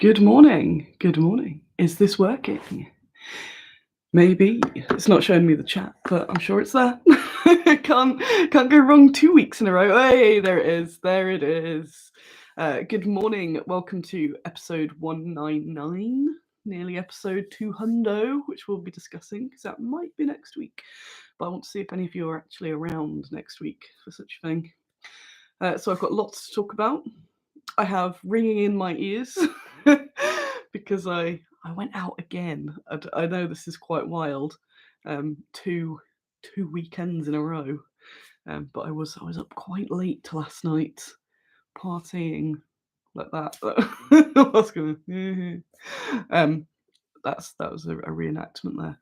Good morning. Good morning. Is this working? Maybe. It's not showing me the chat, but I'm sure it's there. can't go wrong 2 weeks in a row. Hey, there it is. There it is. Good morning. Welcome to episode 199, nearly episode 200, which we'll be discussing because that might be next week. But I want to see if any of you are actually around next week for such a thing. So I've got lots to talk about. I have ringing in my ears because I went out again. I know this is quite wild. Two weekends in a row. But I was up quite late last night, partying like that. I was gonna, that was a reenactment there.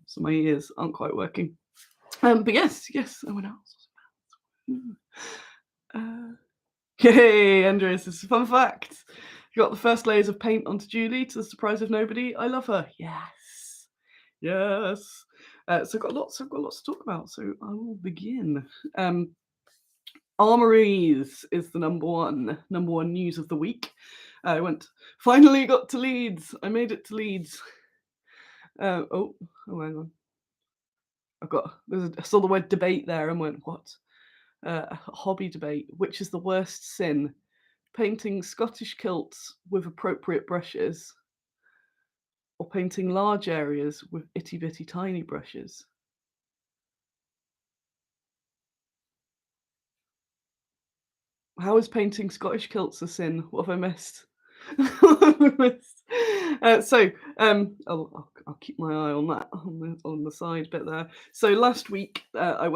So my ears aren't quite working. But yes, I went out. Yay, Andreas, this is a fun fact. You got the first layers of paint onto Julie to the surprise of nobody. I love her. Yes. So I've got lots to talk about. So I will begin. Armories is the number one news of the week. I finally got to Leeds. I made it to Leeds. Oh, hang on. I saw the word debate there and went, what? A hobby debate. Which is the worst sin? Painting Scottish kilts with appropriate brushes or painting large areas with itty bitty tiny brushes? How is painting Scottish kilts a sin? What have I missed? I'll keep my eye on that on the side bit there. So last week I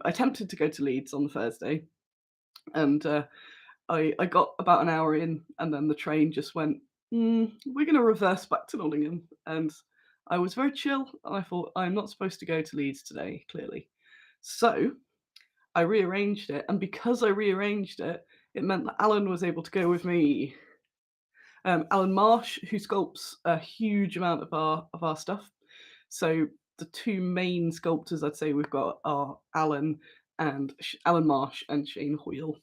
attempted to go to Leeds on Thursday, and I got about an hour in, and then the train just went, we're going to reverse back to Nottingham. And I was very chill. And I thought, I'm not supposed to go to Leeds today, clearly. So I rearranged it. And because I rearranged it, it meant that Alan was able to go with me. Alan Marsh, who sculpts a huge amount of our stuff. So the two main sculptors I'd say we've got are Alan Marsh and Shane Hoyle.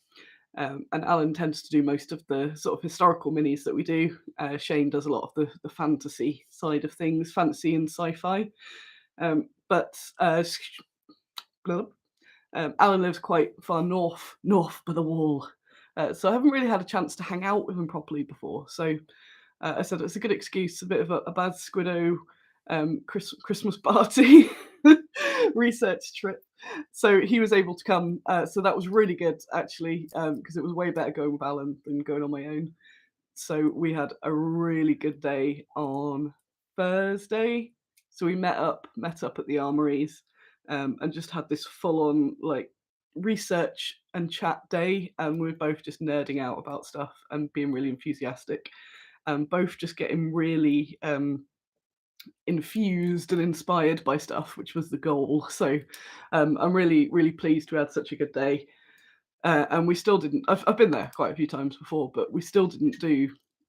And Alan tends to do most of the sort of historical minis that we do. Shane does a lot of the fantasy side of things, fantasy and sci-fi. But Alan lives quite far north by the wall. So I haven't really had a chance to hang out with him properly before. So I said it's a good excuse, a bit of a bad Squiddo Christmas party research trip. So he was able to come. So that was really good, actually, because it was way better going with Alan than going on my own. So we had a really good day on Thursday. So we met up at the Armories, and just had this full-on like research and chat day, and we were both just nerding out about stuff and being really enthusiastic, and both just getting really infused and inspired by stuff, which was the goal. So I'm really pleased we had such a good day. And we still didn't. I've been there quite a few times before, but we still didn't do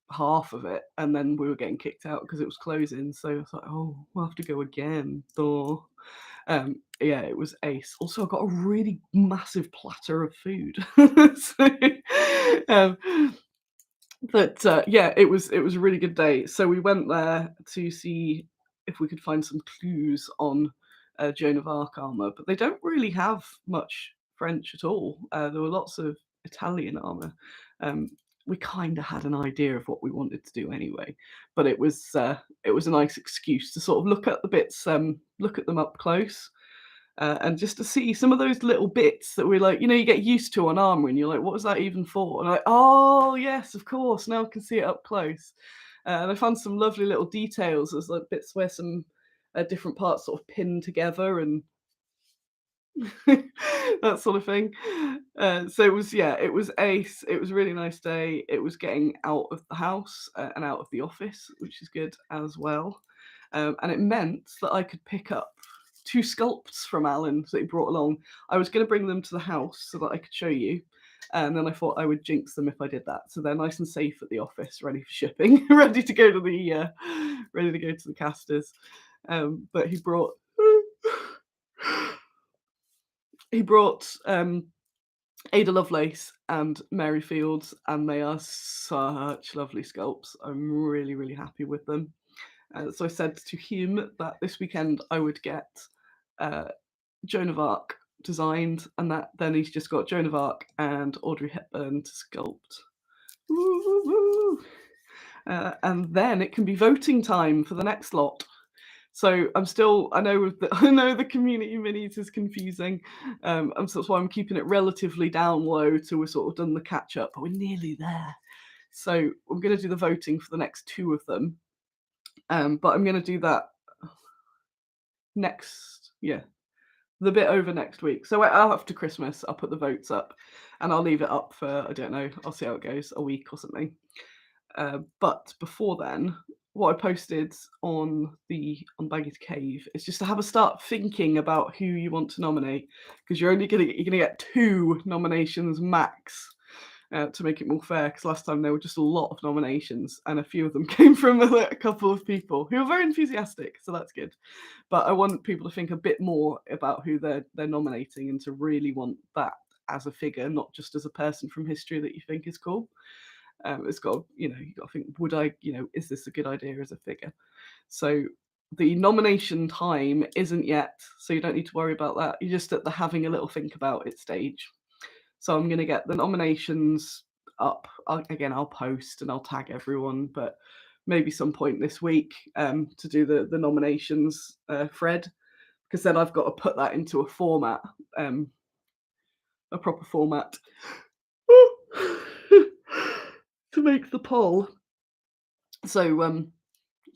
half of it. And then we were getting kicked out because it was closing. So I was like, oh, we'll have to go again. Though, yeah, it was ace. Also, I got a really massive platter of food. So, yeah, it was a really good day. So we went there to see if we could find some clues on Joan of Arc armor, but they don't really have much French at all. There were lots of Italian armor. We kind of had an idea of what we wanted to do anyway, but it was a nice excuse to sort of look at the bits, look at them up close. And just to see some of those little bits that we're like, you get used to on armor, and you're like, what was that even for? And I'm like, oh yes, of course, now I can see it up close. And I found some lovely little details. There's like bits where some different parts sort of pin together and that sort of thing. So it was ace. It was a really nice day. It was getting out of the house and out of the office, which is good as well. And it meant that I could pick up 2 sculpts from Alan that he brought along. I was going to bring them to the house so that I could show you. And then I thought I would jinx them if I did that. So they're nice and safe at the office, ready for shipping, ready to go to the casters. But he brought Ada Lovelace and Mary Fields, and they are such lovely sculpts. I'm really, really happy with them. So I said to him that this weekend I would get uh, Joan of Arc designed, and that then he's just got Joan of Arc and Audrey Hepburn to sculpt. Woo, woo, woo. And then it can be voting time for the next lot. So I'm still, I know I know the community minis is confusing, and so that's why I'm keeping it relatively down low till we're sort of done the catch up, but we're nearly there. So I'm going to do the voting for the next two of them, but I'm going to do that the bit over next week. So after Christmas, I'll put the votes up, and I'll leave it up for, I don't know, I'll see how it goes, a week or something. But before then, what I posted on Baggy's Cave is just to have a start thinking about who you want to nominate, because you're gonna get 2 nominations max, to make it more fair. Because last time there were just a lot of nominations, and a few of them came from a couple of people who are very enthusiastic, so that's good. But I want people to think a bit more about who they're nominating, and to really want that as a figure, not just as a person from history that you think is cool. It's got, you got to think, would I, is this a good idea as a figure? So the nomination time isn't yet, so you don't need to worry about that. You're just at the having a little think about it stage. So I'm going to get the nominations up. I'll post and I'll tag everyone, but maybe some point this week to do the nominations thread, because then I've got to put that into a format, a proper format. To make the poll. So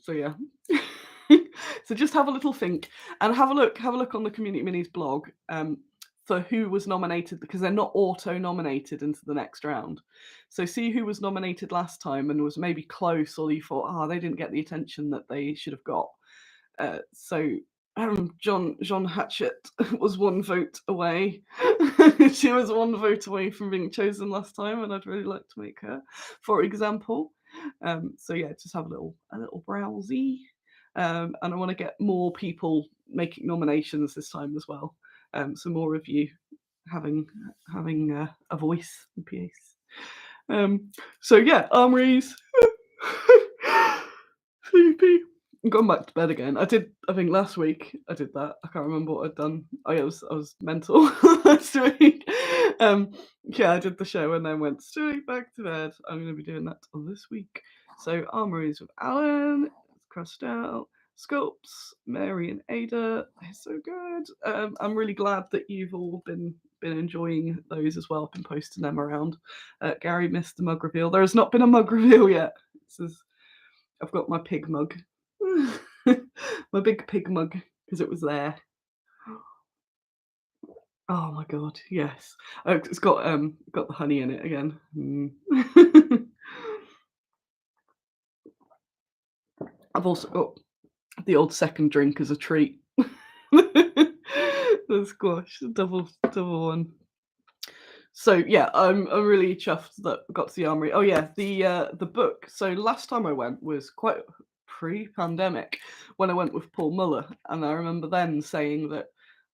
yeah. So just have a little think and have a look on the Community Minis blog for who was nominated, because they're not auto nominated into the next round. So see who was nominated last time and was maybe close, or you thought, they didn't get the attention that they should have got. So John Hatchett was 1 vote away. She was 1 vote away from being chosen last time, and I'd really like to make her, for example. So yeah, just have a little browsy, and I want to get more people making nominations this time as well. So more of you having a voice in PS. So yeah, armories. Sleepy. I'm going back to bed again. I think last week I did that. I can't remember what I'd done. I was mental last week. Yeah, I did the show and then went straight back to bed. I'm going to be doing that this week. So armories with Alan, it's crossed out. Sculpts, Mary and Ada, they're so good. I'm really glad that you've all been enjoying those as well. I've been posting them around. Gary missed the mug reveal. There has not been a mug reveal yet. I've got my pig mug. My big pig mug, because it was there. Oh my god, yes. It's got the honey in it again. I've also got the old second drink as a treat. The squash, double one. So yeah, I'm really chuffed that I got to the armory. Oh yeah, the book. So last time I went was quite pre-pandemic, when I went with Paul Muller, and I remember then saying that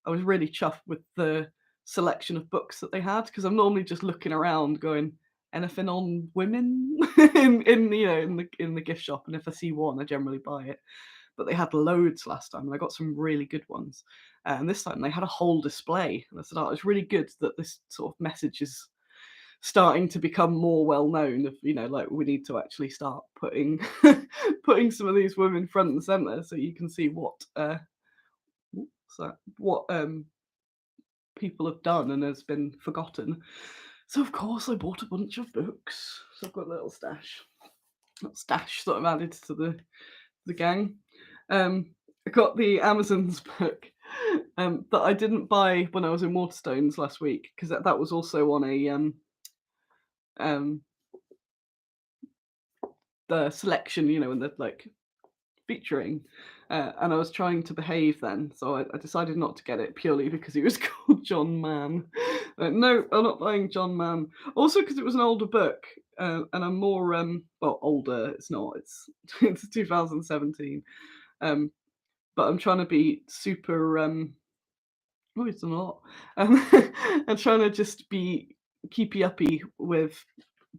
I was really chuffed with the selection of books that they had, because I'm normally just looking around going, anything on women in the gift shop, and if I see one I generally buy it. But they had loads last time, and I got some really good ones. And this time they had a whole display, and I said, it's really good that this sort of message is starting to become more well known. Of like, we need to actually start putting putting some of these women front and center, so you can see what people have done and has been forgotten. So of course I bought a bunch of books. So I've got a little stash that I've added to the gang. I got the Amazon's book that I didn't buy when I was in Waterstones last week, because that was also on a the selection, when they're like featuring, and I was trying to behave then, so I decided not to get it, purely because he was called John Mann. No, I'm not buying John Mann. Also because it was an older book, and I'm more older. It's not. It's 2017. But I'm trying to be super. Oh, it's a lot. I'm trying to just be keepy uppy with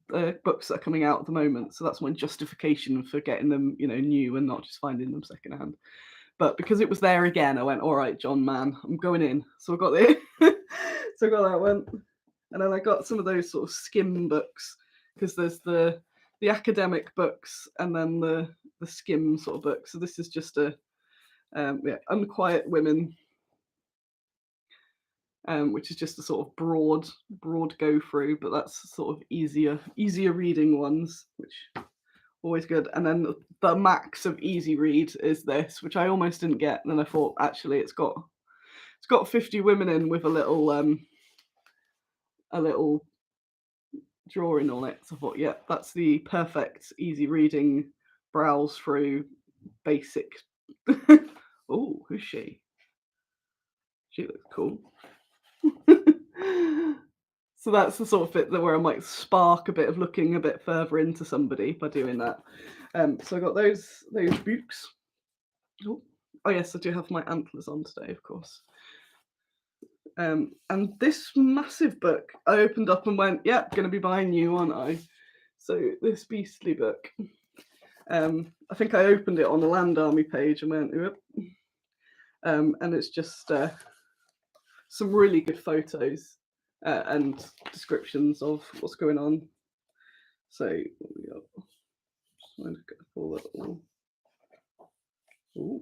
the books that are coming out at the moment. So that's my justification for getting them, new and not just finding them secondhand. But because it was there again, I went, all right, John, man, I'm going in. So I got it. So I got that one. And then I got some of those sort of skim books, because there's the academic books and then the skim sort of books. So this is just a Unquiet Women, which is just a sort of broad go through, but that's sort of easier reading ones, which always good. And then the max of easy read is this, which I almost didn't get. And then I thought, actually, it's got 50 women in with a little drawing on it. So I thought, yeah, that's the perfect easy reading, browse through, basic. Oh, who's she? She looks cool. So that's the sort of bit where I might spark a bit of looking a bit further into somebody by doing that. So I got those books. Oh yes, I do have my antlers on today, of course. And this massive book, I opened up and went, yeah, going to be buying you, aren't I? So this beastly book. I think I opened it on the Land Army page and went, oop. And it's just some really good photos and descriptions of what's going on. So we got, just trying to get all that all. Ooh.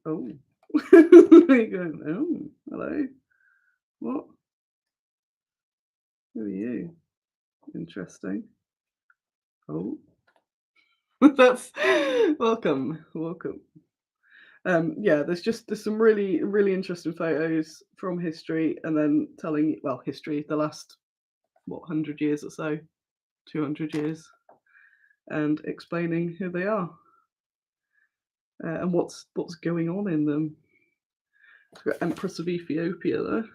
Oh. There you go. Oh, hello. What? Who are you? Interesting. Oh. That's welcome. Yeah, there's some really, really interesting photos from history, and then telling, well, history, the last 100 years or so, 200 years, and explaining who they are and what's going on in them. We've got Empress of Ethiopia there.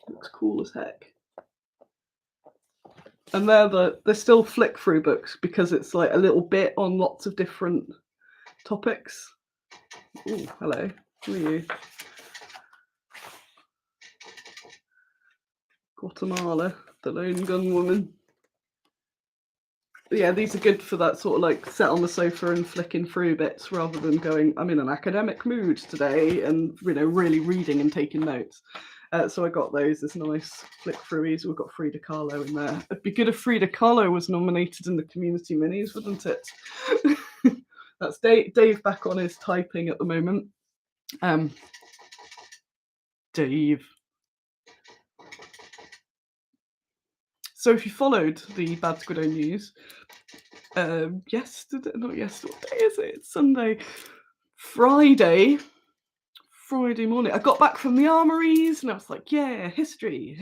Looks cool as heck. And they're still flick through books, because it's like a little bit on lots of different topics. Oh, hello. Who are you? Guatemala, the lone gun woman. Yeah, these are good for that sort of like set on the sofa and flicking through bits, rather than going, I'm in an academic mood today, and really reading and taking notes. So I got those. There's nice flick throughs. We've got Frida Kahlo in there. It'd be good if Frida Kahlo was nominated in the community minis, wouldn't it? That's Dave back on his typing at the moment. Dave. So if you followed the Bad Squiddo news, yesterday, not yesterday, what day is it? It's Sunday. Friday morning, I got back from the armories and I was like, yeah, history,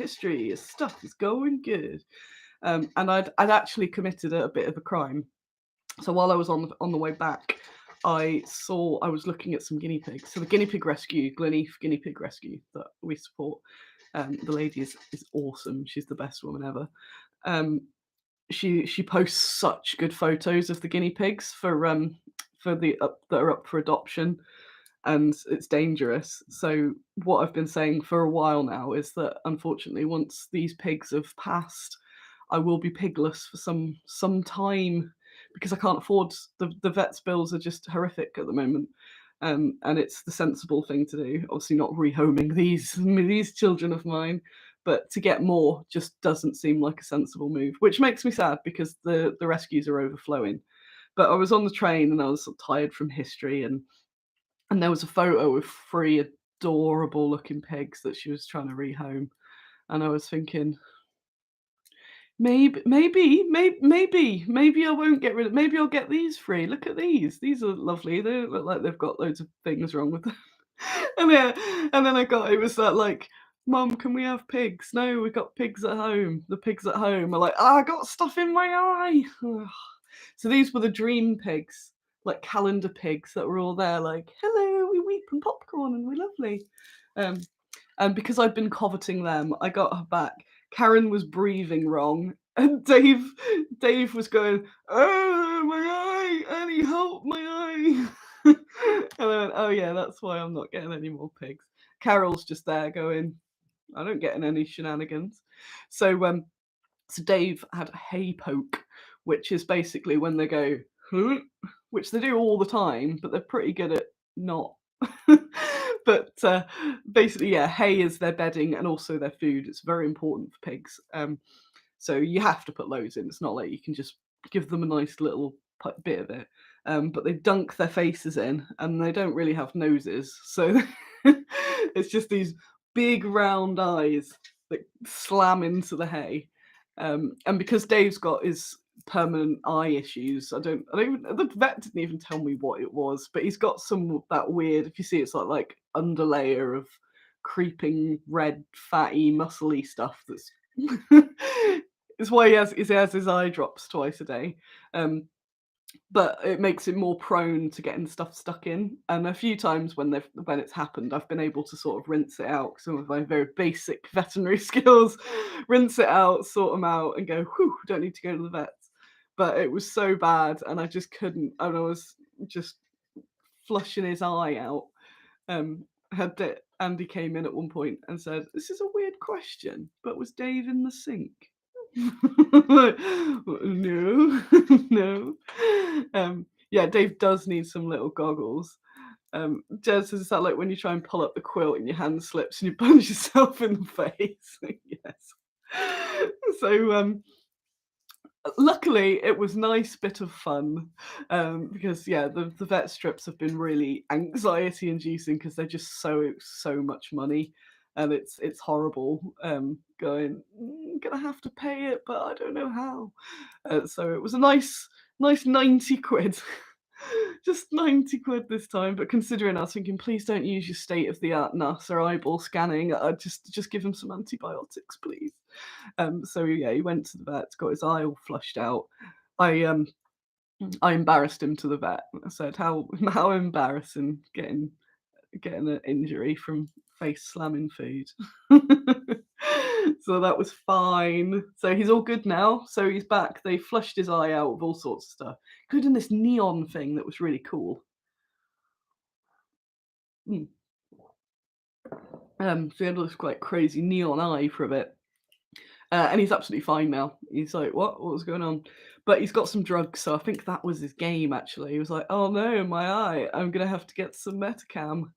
stuff is going good. And I'd actually committed a bit of a crime. So while I was on the way back, I was looking at some guinea pigs. So the guinea pig rescue, Gleneath Guinea Pig Rescue, that we support. The lady is awesome. She's the best woman ever. She posts such good photos of the guinea pigs for that are up for adoption, and it's dangerous. So what I've been saying for a while now is that, unfortunately, once these pigs have passed, I will be pigless for some time, because I can't afford the vet's bills are just horrific at the moment. And it's the sensible thing to do. Obviously, not rehoming these children of mine, but to get more just doesn't seem like a sensible move, which makes me sad, because the rescues are overflowing. But I was on the train and I was tired from history, and there was a photo of 3 adorable looking pigs that she was trying to rehome, and I was thinking, maybe I won't get rid of. Maybe I'll get these 3. Look at these. These are lovely. They look like they've got loads of things wrong with them. and then it was that, like, Mum, can we have pigs? No, we've got pigs at home. The pigs at home are like, I got stuff in my eye. So these were the dream pigs, like calendar pigs, that were all there, like, hello, we weep and popcorn and we're lovely. And because I'd been coveting them, I got her back. Karen was breathing wrong, and Dave was going, oh, my eye, Annie, help my eye. And I went, oh yeah, that's why I'm not getting any more pigs. Carol's just there going, I don't get in any shenanigans. So Dave had a hay poke, which is basically when they go, huh? Which they do all the time, but they're pretty good at not. But basically, yeah, hay is their bedding and also their food. It's very important for pigs. So you have to put loads in. It's not like you can just give them a nice little bit of it. But they dunk their faces in, and they don't really have noses, so it's just these big round eyes that slam into the hay. And because Dave's got his permanent eye issues, I don't even, the vet didn't even tell me what it was, but he's got some that weird. If you see, it's like underlayer of creeping red, fatty, muscly stuff. That's it's why he has his eye drops twice a day. But it makes him more prone to getting stuff stuck in. And a few times when it's happened, I've been able to sort of rinse it out. Some of my very basic veterinary skills, rinse it out, sort them out, and go, whew, don't need to go to the vets. But it was so bad, and I just couldn't. And I was just flushing his eye out. Andy came in at one point and said, "This is a weird question, but was Dave in the sink?" No, no. Yeah, Dave does need some little goggles. Jez, is that like when you try and pull up the quilt and your hand slips and you punch yourself in the face? Yes. So luckily it was nice bit of fun, because yeah, the vet strips have been really anxiety inducing because they're just so much money, and it's horrible, going, gonna have to pay it, but I don't know how. So it was a nice 90 quid. Just 90 quid this time, but considering I was thinking, please don't use your state of the art NAS or eyeball scanning. I'd just give him some antibiotics, please. So yeah, he went to the vet, got his eye all flushed out. I embarrassed him to the vet. I said, how embarrassing getting an injury from face slamming food. So that was fine. So he's all good now. So he's back. They flushed his eye out with all sorts of stuff, including this neon thing that was really cool. So he had this quite crazy neon eye for a bit. And he's absolutely fine now. He's like, what was going on? But he's got some drugs, so I think that was his game, actually. He was like, oh no, my eye, I'm going to have to get some Metacam.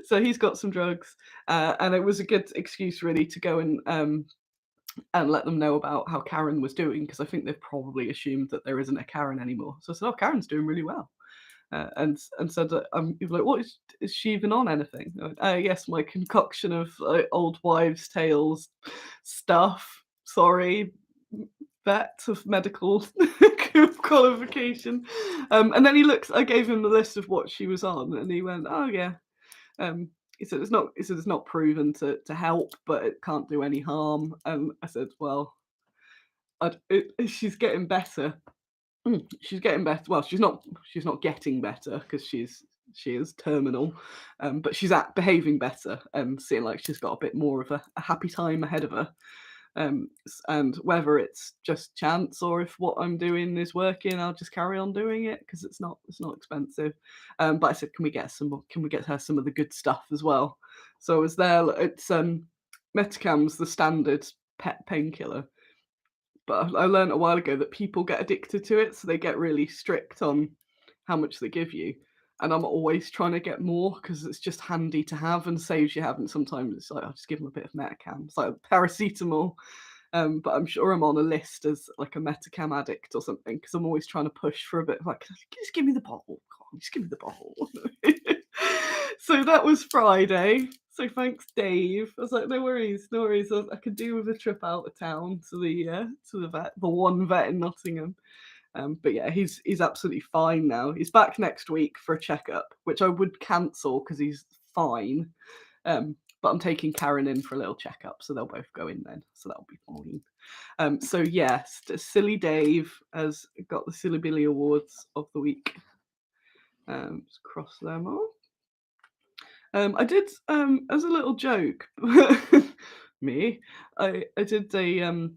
So he's got some drugs, and it was a good excuse, really, to go and let them know about how Karen was doing, because I think they've probably assumed that there isn't a Karen anymore. So I said, oh, Karen's doing really well. And said that like, what is she even on anything? Yes, my concoction of old wives' tales stuff. Sorry, vet of medical qualification. And then I gave him the list of what she was on, and he went, oh yeah. He said it's not proven to help, but it can't do any harm. And I said, well, she's getting better. She's getting better. Well, she's not getting better because she is terminal, but she's behaving better and seeing like she's got a bit more of a happy time ahead of her. And whether it's just chance or if what I'm doing is working, I'll just carry on doing it because it's not expensive. But I said, can we get her some of the good stuff as well? So I was there. It's Metacam's the standard pet painkiller. But I learned a while ago that people get addicted to it, so they get really strict on how much they give you. And I'm always trying to get more because it's just handy to have and saves you having. Sometimes it's like, I'll just give them a bit of Metacam. It's like paracetamol. But I'm sure I'm on a list as like a Metacam addict or something because I'm always trying to push for a bit of like, just give me the bottle. Come on, just give me the bottle. So that was Friday. So thanks, Dave. I was like, no worries. I could do with a trip out of town to the vet, the one vet in Nottingham. But yeah, he's absolutely fine now. He's back next week for a checkup, which I would cancel because he's fine. But I'm taking Karen in for a little checkup, so they'll both go in then. So that'll be fine. So yes, Silly Dave has got the Silly Billy Awards of the week. Just cross them off. I did as a little joke. I did a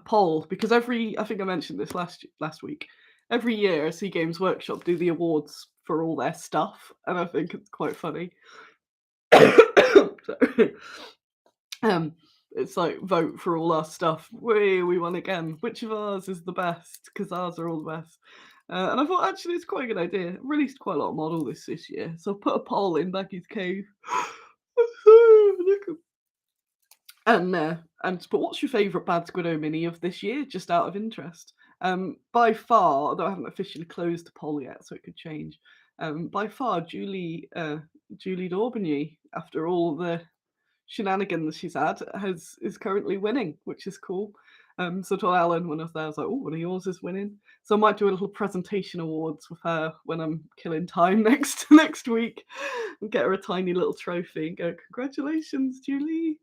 poll because I think I mentioned this last week. Every year, ZUCC Games Workshop do the awards for all their stuff, and I think it's quite funny. Sorry. Um, it's like vote for all our stuff. We won again. Which of ours is the best? Because ours are all the best. And I thought actually it's quite a good idea. Released quite a lot of model this year, so put a poll in Becky's cave. And but what's your favourite Bad Squiddo mini of this year? Just out of interest. By far, although I haven't officially closed the poll yet, so it could change. By far, Julie Daubigny, after all the shenanigans she's had, is currently winning, which is cool. So to Alan, when I was there, I was like, "Oh, one of yours is winning." So I might do a little presentation awards with her when I'm killing time next week, and get her a tiny little trophy and go, "Congratulations, Julie."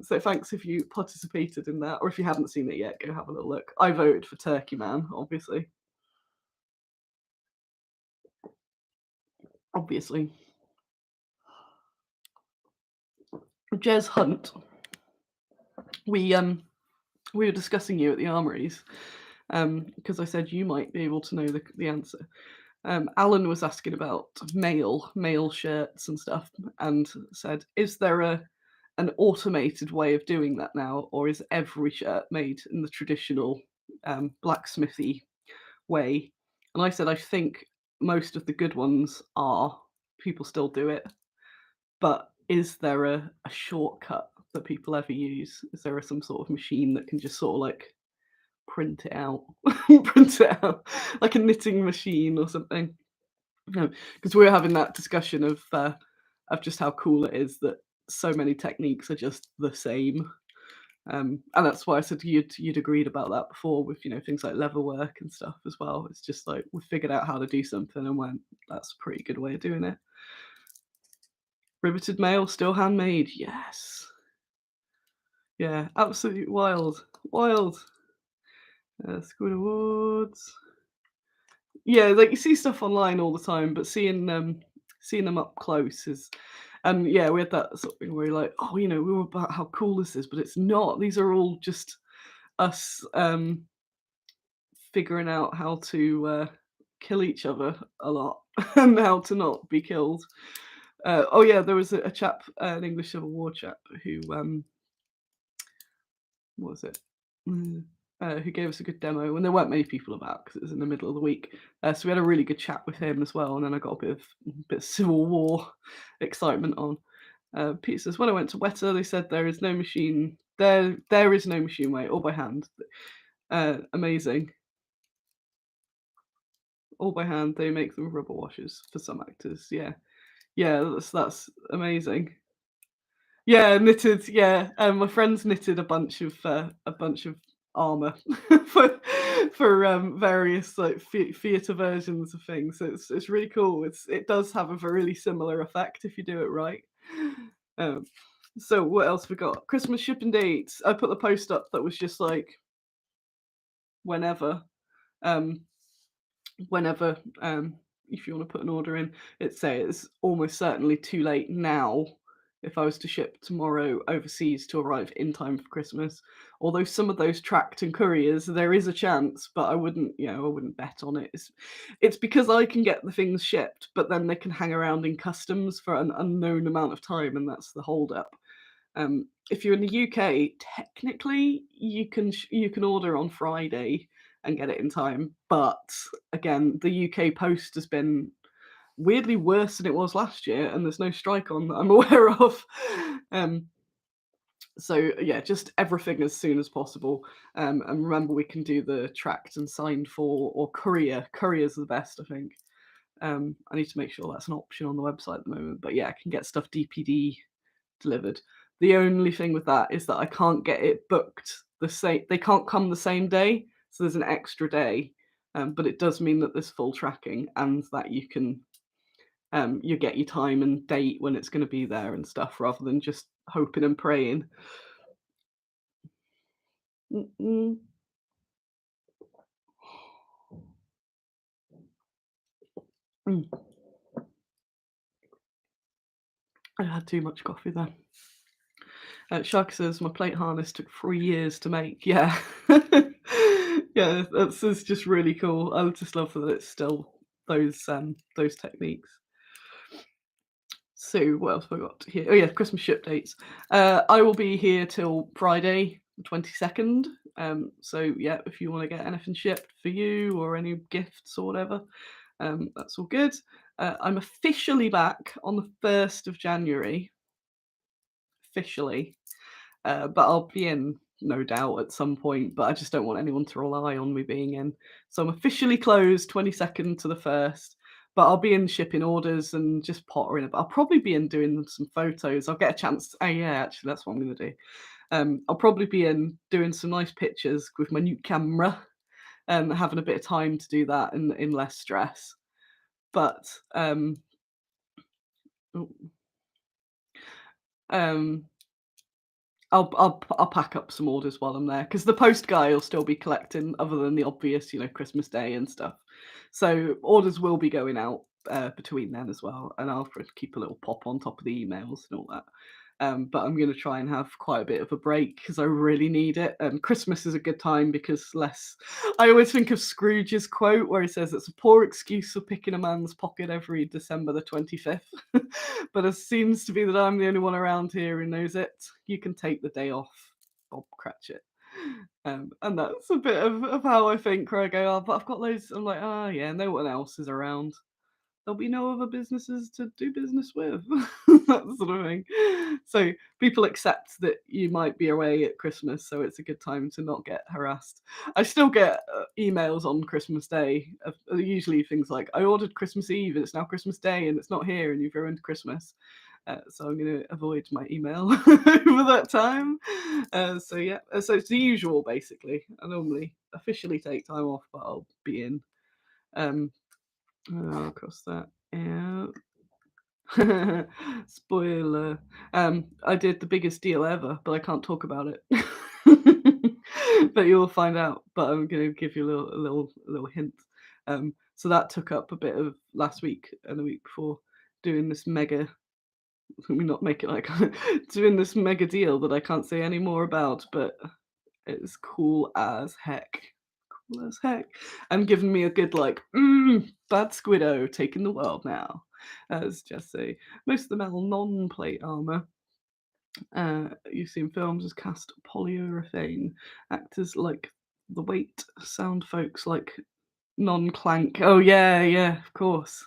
So thanks if you participated in that, or if you haven't seen it yet, go have a little look. I voted for Turkey Man, obviously. Obviously. Jez Hunt. We were discussing you at the armories, because I said you might be able to know the answer. Alan was asking about mail shirts and stuff, and said, "Is there an automated way of doing that now, or is every shirt made in the traditional blacksmithy way?" And I said, "I think most of the good ones are. People still do it, but is there a shortcut that people ever use? Is there some sort of machine that can just sort of like print it out, print it out like a knitting machine or something?" No, because we were having that discussion of just how cool it is that so many techniques are just the same. And that's why I said you'd agreed about that before with things like leather work and stuff as well. It's just like we figured out how to do something and went, that's a pretty good way of doing it. Riveted mail, still handmade. Yes. Yeah, absolutely wild. Wild. Squid Awards. Yeah, like you see stuff online all the time, but seeing them up close is, and yeah, we had that sort of thing where you're like, oh, we were about how cool this is, but it's not. These are all just us figuring out how to kill each other a lot and how to not be killed. Oh yeah, there was a chap, an English Civil War chap, who what was it? Who gave us a good demo, and there weren't many people about because it was in the middle of the week. So we had a really good chat with him as well, and then I got a bit of Civil War excitement on. Peter says, when I went to Weta, they said there is no machine. There is no machine way, all by hand. Amazing. All by hand. They make them rubber washers for some actors. Yeah, yeah, that's amazing. Yeah, knitted. Yeah, my friends knitted a bunch of armor for various like theater versions of things. So it's really cool. It does have a really similar effect if you do it right. Um, so what else we got? Christmas shipping dates. I put the post up that was just like whenever, um, whenever if you want to put an order in, it's almost certainly too late now if I was to ship tomorrow overseas to arrive in time for Christmas. Although some of those tracked and couriers, there is a chance, but I wouldn't bet on it. It's because I can get the things shipped, but then they can hang around in customs for an unknown amount of time, and that's the holdup. If you're in the UK, technically you can order on Friday and get it in time, but again, the UK Post has been weirdly worse than it was last year, and there's no strike on that I'm aware of. Um, so yeah, just everything as soon as possible. And remember, we can do the tracked and signed for or courier. Couriers are the best, I think. I need to make sure that's an option on the website at the moment, but yeah, I can get stuff DPD delivered. The only thing with that is that I can't get it booked the same. They can't come the same day, so there's an extra day. But it does mean that there's full tracking and that you get your time and date when it's going to be there and stuff, rather than just hoping and praying. Mm-mm. Mm. I had too much coffee there. Shark says my plate harness took 3 years to make. Yeah, yeah, that's just really cool. I just love that it's still those techniques. So what else have I got here? Oh yeah, Christmas ship dates. I will be here till Friday, the 22nd. So yeah, if you want to get anything shipped for you or any gifts or whatever, that's all good. I'm officially back on the 1st of January. Officially. But I'll be in, no doubt, at some point, but I just don't want anyone to rely on me being in. So I'm officially closed 22nd to the 1st, but I'll be in shipping orders and just pottering about. I'll probably be in doing some photos. I'll get a chance oh yeah, actually that's what I'm gonna do. I'll probably be in doing some nice pictures with my new camera and having a bit of time to do that in less stress. But oh, um I'll pack up some orders while I'm there because the post guy will still be collecting, other than the obvious, Christmas Day and stuff. So orders will be going out between then as well, and I'll keep a little pop on top of the emails and all that. But I'm going to try and have quite a bit of a break because I really need it. Christmas is a good time because less. I always think of Scrooge's quote where he says it's a poor excuse for picking a man's pocket every December the 25th. But it seems to be that I'm the only one around here who knows it. You can take the day off, Bob Cratchit. And that's a bit of how I think, where I go, oh, but I've got loads. I'm like, oh yeah, no one else is around. There'll be no other businesses to do business with. That sort of thing. So people accept that you might be away at Christmas, so it's a good time to not get harassed. I still get emails on Christmas Day, usually things like, I ordered Christmas Eve and it's now Christmas Day and it's not here and you've ruined Christmas. So I'm going to avoid my email over that time. So yeah, so it's the usual basically. I normally officially take time off, but I'll be in. I'll cross that out. Spoiler. I did the biggest deal ever, but I can't talk about it. But you'll find out. But I'm going to give you a little hint. So that took up a bit of last week and the week before, doing this mega. Let me not make it like doing this mega deal that I can't say any more about, but it's cool as heck. Cool as heck. And giving me a good bad Squiddo taking the world now. As Jesse. Most of them are non-plate armor. You see in films as cast polyurethane. Actors like the weight, sound folks like non-clank. Oh yeah, of course.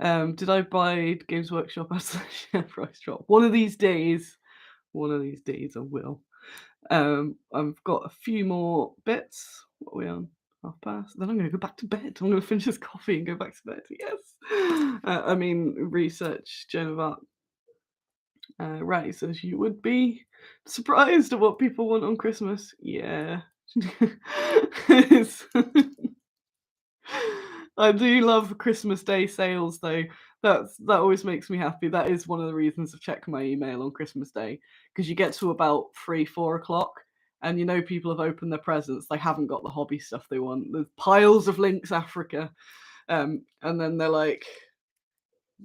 Did I buy Games Workshop as the share price drop? One of these days I will. I've got a few more bits. What are we on? 1:30. Then I'm going to go back to bed. I'm going to finish this coffee and go back to bed. Yes. Research Joan of Arc. Right, says you would be surprised at what people want on Christmas. Yeah. I do love Christmas Day sales though. That always makes me happy. That is one of the reasons I've checked my email on Christmas Day, because you get to about 3-4 o'clock and people have opened their presents. They haven't got the hobby stuff they want. There's piles of Lynx Africa, and then they're like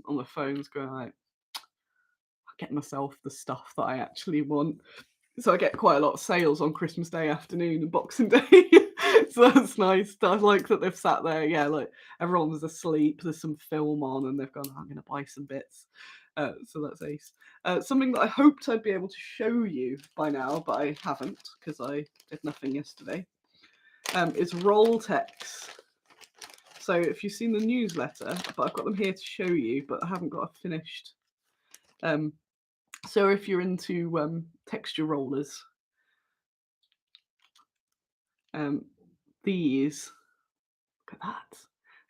on the phones going like, I'll get myself the stuff that I actually want. So I get quite a lot of sales on Christmas Day afternoon and Boxing Day. So that's nice. I like that they've sat there. Yeah, like everyone's asleep. There's some film on, and they've gone, I'm going to buy some bits. So that's ace. Something that I hoped I'd be able to show you by now, but I haven't because I did nothing yesterday, is roll text. So if you've seen the newsletter, but I've got them here to show you, but I haven't got a finished. So if you're into texture rollers, these, look at that.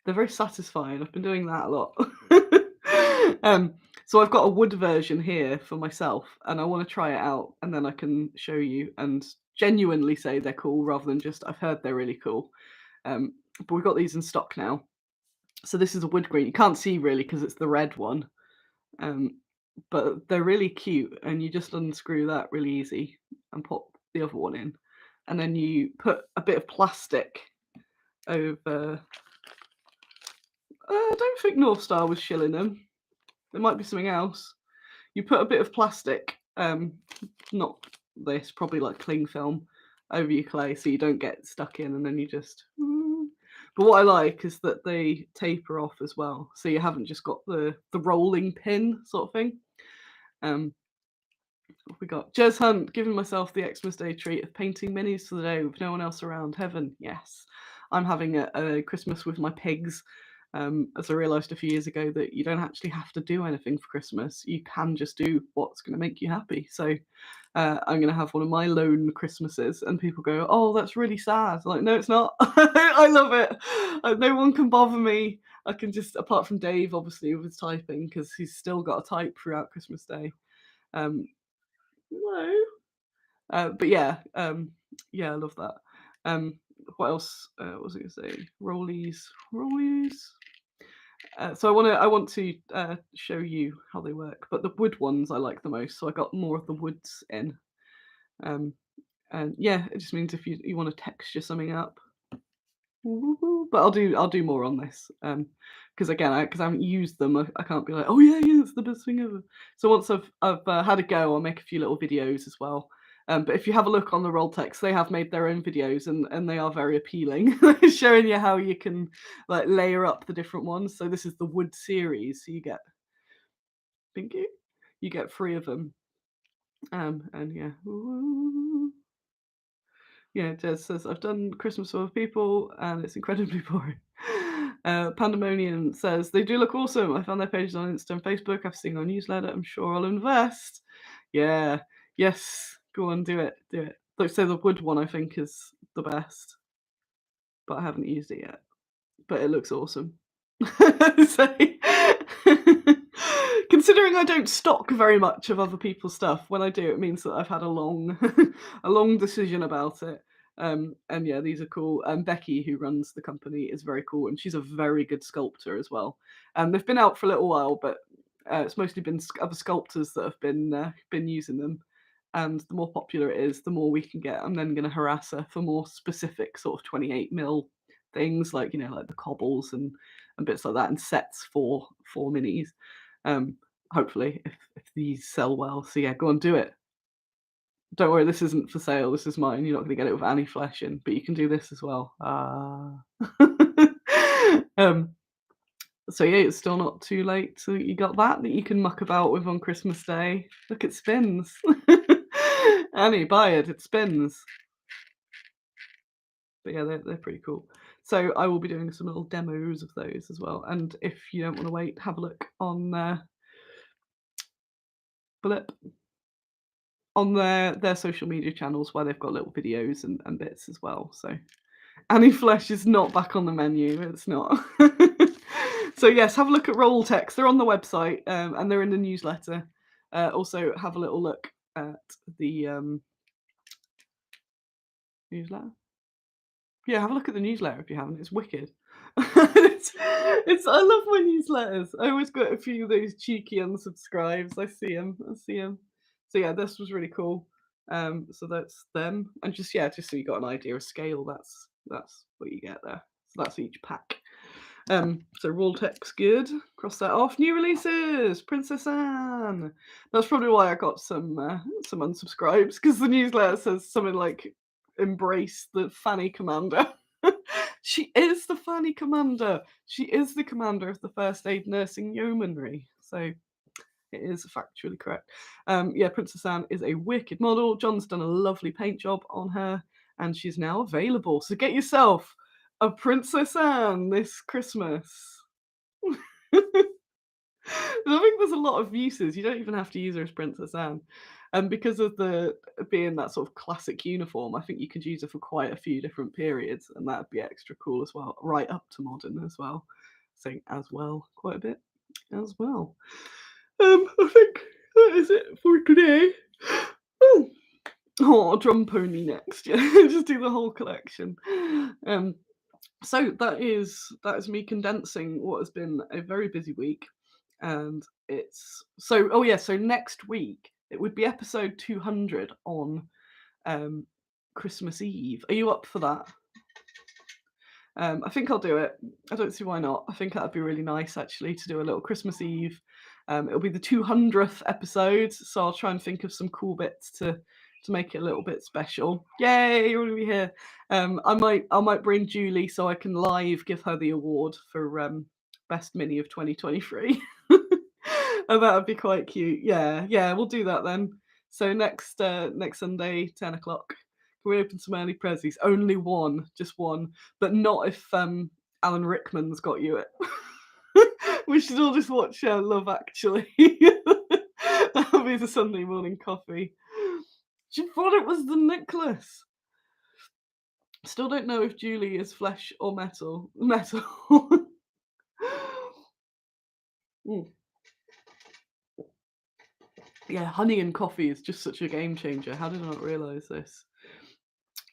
They're very satisfying. I've been doing that a lot. So I've got a wood version here for myself, and I want to try it out, and then I can show you and genuinely say they're cool rather than just I've heard they're really cool. But we've got these in stock now. So this is a wood green. You can't see really because it's the red one. But they're really cute, and you just unscrew that really easy and pop the other one in, and then you put a bit of plastic over. I don't think North Star was shilling them. There might be something else. You put a bit of plastic, not this, probably like cling film, over your clay so you don't get stuck in, and then you just But what I like is that they taper off as well, so you haven't just got the rolling pin sort of thing. Um, what have we got? Jez Hunt, giving myself the Xmas Day treat of painting minis for the day with no one else around. Heaven, yes. I'm having a Christmas with my pigs. As I realised a few years ago that you don't actually have to do anything for Christmas. You can just do what's going to make you happy. So I'm going to have one of my lone Christmases, and people go, "Oh, that's really sad." I'm like, no, it's not. I love it. No one can bother me. I can just, apart from Dave, obviously, with his typing, because he's still got to type throughout Christmas Day. No. But yeah, yeah, I love that. What else was I going to say? Rollies. So I want to show you how they work, but the wood ones I like the most. So I got more of the woods in. And yeah, it just means if you want to texture something up. But I'll do more on this. Because again, because I haven't used them, I can't be like, oh yeah, it's the best thing ever. So once I've had a go, I'll make a few little videos as well. But if you have a look on the roll text, they have made their own videos, and they are very appealing, showing you how you can like layer up the different ones. So this is the wood series, so you get, thank you get 3 of them. And yeah. Yeah, Jez says, I've done Christmas for people and it's incredibly boring. Pandemonium says, they do look awesome. I found their pages on Insta and Facebook. I've seen our newsletter. I'm sure I'll invest. Yeah, yes, go on, do it. Like, so the wood one I think is the best, but I haven't used it yet. But it looks awesome. So, considering I don't stock very much of other people's stuff, when I do, it means that I've had a long, a long decision about it. And yeah, these are cool. Becky, who runs the company, is very cool, and she's a very good sculptor as well. They've been out for a little while, but it's mostly been other sculptors that have been using them. And the more popular it is, the more we can get. I'm then going to harass her for more specific sort of 28 mil things, like like the cobbles and bits like that, and sets for minis. Hopefully, if these sell well. So yeah, go on, do it. Don't worry, this isn't for sale. This is mine. You're not going to get it with any flesh in, but you can do this as well. um, so yeah, it's still not too late. So you got that you can muck about with on Christmas Day. Look, it spins. Annie, buy it. It spins. But yeah, they're pretty cool. So I will be doing some little demos of those as well. And if you don't want to wait, have a look on on their social media channels, where they've got little videos and bits as well. So Annie Flesh is not back on the menu. It's not. So yes, have a look at Roll Text. They're on the website, and they're in the newsletter. Also, have a little look at the newsletter. Yeah, have a look at the newsletter if you haven't. It's wicked. it's I love my newsletters. I always got a few of those cheeky unsubscribes. I see them. So yeah, this was really cool. So that's them, and just so you got an idea of scale. That's what you get there. So that's each pack. So Roll Tech's good. Cross that off. New releases. Princess Anne. That's probably why I got some unsubscribes, because the newsletter says something like, embrace the Fanny Commander. She is the Fanny Commander. She is the commander of the First Aid Nursing Yeomanry. So it is factually correct. Yeah, Princess Anne is a wicked model. John's done a lovely paint job on her, and she's now available. So get yourself a Princess Anne this Christmas. I think there's a lot of uses. You don't even have to use her as Princess Anne. And because of the being that sort of classic uniform, I think you could use her for quite a few different periods, and that'd be extra cool as well, right up to modern as well. So as well, quite a bit as well. I think that is it for today. Oh, drum pony next. Yeah, just do the whole collection. So that is me condensing what has been a very busy week. And it's so next week it would be episode 200 on Christmas Eve. Are you up for that? I think I'll do it. I don't see why not. I think that'd be really nice, actually, to do a little Christmas Eve. It'll be the 200th episode, so I'll try and think of some cool bits to to make it a little bit special. Yay, you're gonna be here. I might bring Julie so I can live give her the award for best mini of 2023. And that would be quite cute. Yeah, yeah, we'll do that then. So next Sunday, 10 o'clock. Can we open some early prezzies? Only one, just one. But not if Alan Rickman's got you it. We should all just watch Love Actually. That'll be the Sunday morning coffee. She thought it was the necklace. Still don't know if Julie is flesh or metal. Metal. Mm. Yeah, honey and coffee is just such a game changer. How did I not realise this?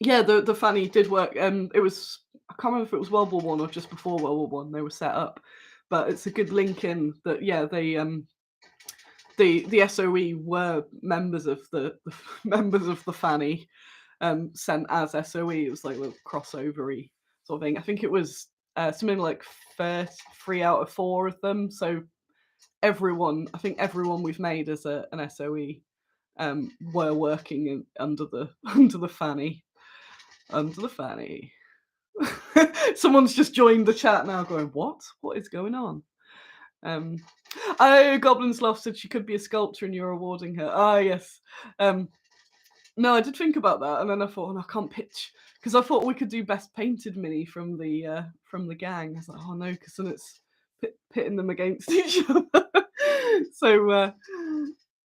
Yeah, the fanny did work. It was, I can't remember if it was World War One or just before World War One they were set up, but it's a good link in that. Yeah, the SOE were members of the members of the fanny, sent as SOE. It was like a little crossovery sort of thing. I think it was something like 3 out of 4 of them. So everyone, I think everyone we've made as an SOE were working under the under the fanny. Under the fanny. Someone's just joined the chat now going, what? What is going on? Oh, Goblin's Loft said she could be a sculptor and you're awarding her. Ah, yes. No, I did think about that, and then I thought, oh, I can't pitch, because I thought we could do best painted mini from the gang. I was like, oh no, because then it's pitting them against each other. So,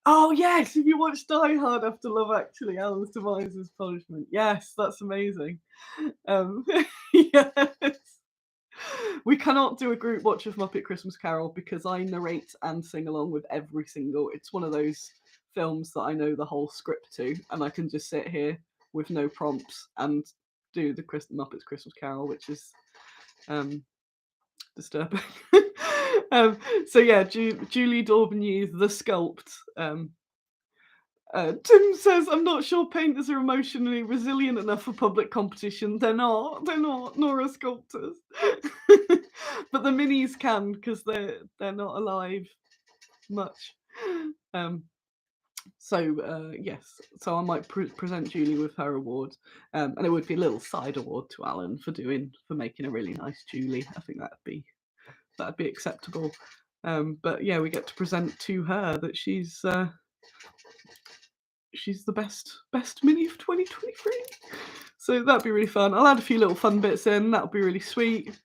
oh yes, if you watch Die Hard after Love Actually, Alan's devises punishment. Yes, that's amazing. Yes. We cannot do a group watch of Muppet Christmas Carol because I narrate and sing along with every single. It's one of those films that I know the whole script to, and I can just sit here with no prompts and do the Muppets Christmas Carol, which is disturbing. So yeah, Julie Daubigny, the sculpt. Tim says, I'm not sure painters are emotionally resilient enough for public competition. They're not, nor are sculptors. But the minis can, because they're not alive much. So yes, so I might present Julie with her award, and it would be a little side award to Alan for making a really nice Julie. I think that'd be acceptable. But yeah, we get to present to her that she's the best mini of 2023. So that'd be really fun. I'll add a few little fun bits in. That'll be really sweet.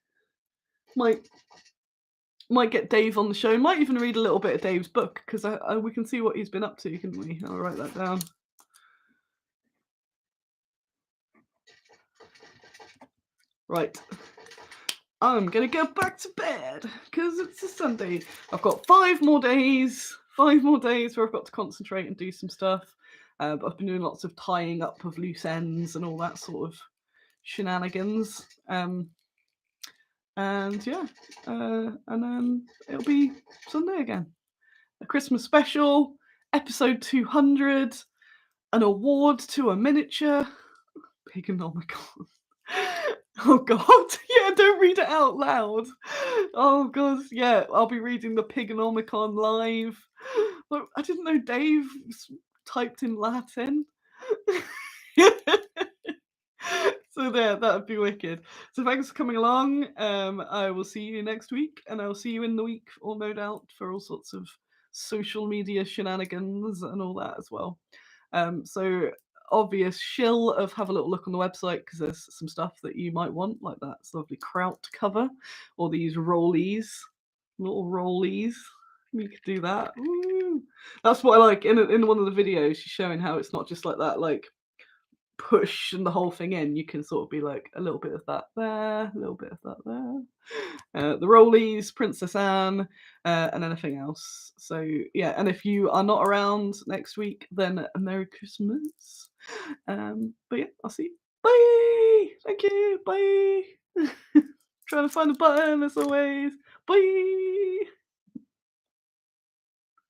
Might get Dave on the show. Might even read a little bit of Dave's book, because we can see what he's been up to, can we? I'll write that down. Right. I'm gonna go back to bed because it's a Sunday. I've got 5 more days. 5 more days where I've got to concentrate and do some stuff. But I've been doing lots of tying up of loose ends and all that sort of shenanigans. And yeah, and then it'll be Sunday again. A Christmas special, episode 200, an award to a miniature. Pigonomicon. Oh god, yeah, don't read it out loud. Oh god, yeah, I'll be reading the Pigonomicon live. Look, I didn't know Dave typed in Latin. So there, that would be wicked. So thanks for coming along. I will see you next week, and I'll see you in the week, or no doubt, for all sorts of social media shenanigans and all that as well. So obvious shill of have a little look on the website, because there's some stuff that you might want, like that lovely kraut cover, or these rollies, little rollies. You could do that. Ooh. That's what I like. In one of the videos, she's showing how it's not just like that, like push and the whole thing in. You can sort of be like a little bit of that there, a little bit of that there. The rollies, Princess Anne, and anything else. So yeah, and if you are not around next week, then a Merry Christmas. But yeah, I'll see you. Bye. Thank you. Bye. Trying to find a button as always. Bye.